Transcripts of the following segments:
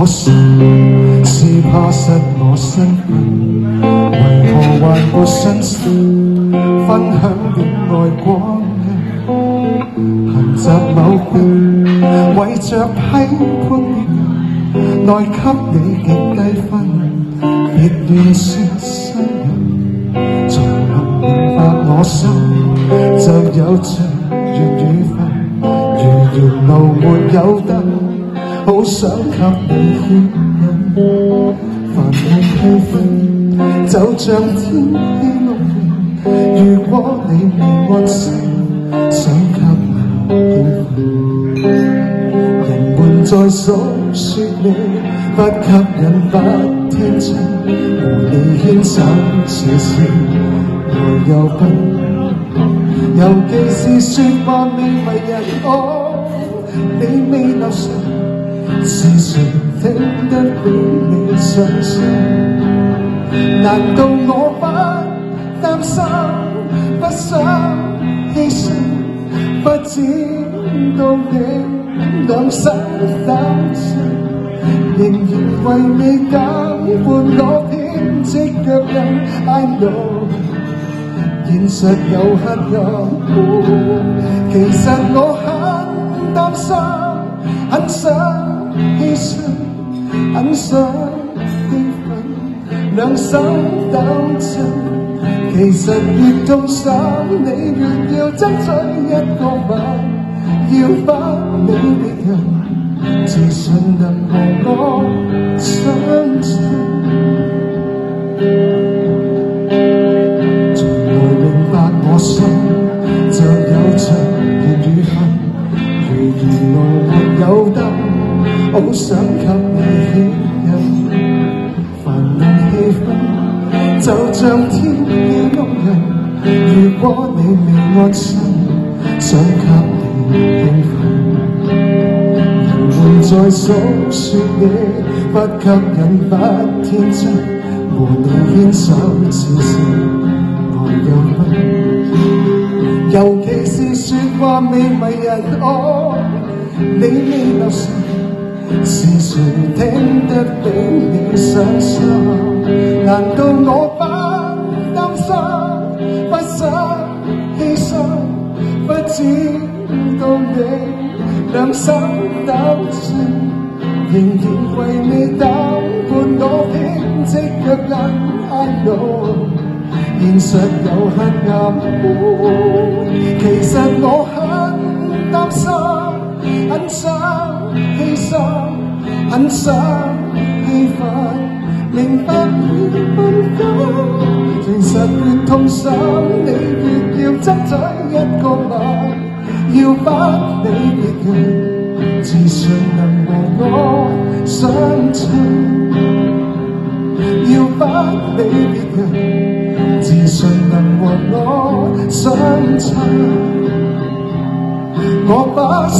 我心，是怕失我身份，為何還沒信心分享戀愛光陰？行集某邊，為着批判別人，來給你極低分，別亂說傷人。才能明白我心，就有着粵語分。如沿路沒有燈，好想給你牽引。煩惱氣氛就像天氣綠人，如果你未安心，想給你興奮。人們在訴說你不吸引不天真，和你牽手似是愛又笨。尤其是說話未為人愛，你未留神，是誰聽得比你傷心？難道我不擔心，不想犧牲，不知道你兩手抖震，仍然為你減半我編織腳印。I know現實有黑暗，其實我很擔心，很想犧牲，很想興奮，兩手抖震。其實越痛心，你越要爭取一個吻，要不你別人，自信能和我相襯。我心就有着粵語分，如沿路沒有燈，好想給你牽引。煩惱氣氛就像天氣綠人，如果你未安心，想給你興奮。人們在訴說你不吸引不天真，和你牽手似是愛又笨。尤其是說話未為人愛，你未留神，是誰聽得比你傷心？難道我不擔心，不想犧牲，不知道你兩手抖震，仍然為你擔伴我編織腳印。I know現實有黑暗，其實我很擔心，很想犧牲，很想氣憤，明白越笨狗，其實越痛心，你越要爭取一個吻，要不你別人，自信能和我相襯，要不你別人，自信能和我相襯，我不信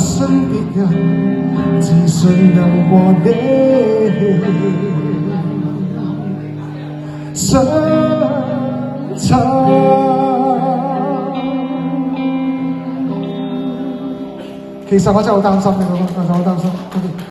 別人，自信能和你相襯。其實我真係好擔心嘅，我真係好擔心。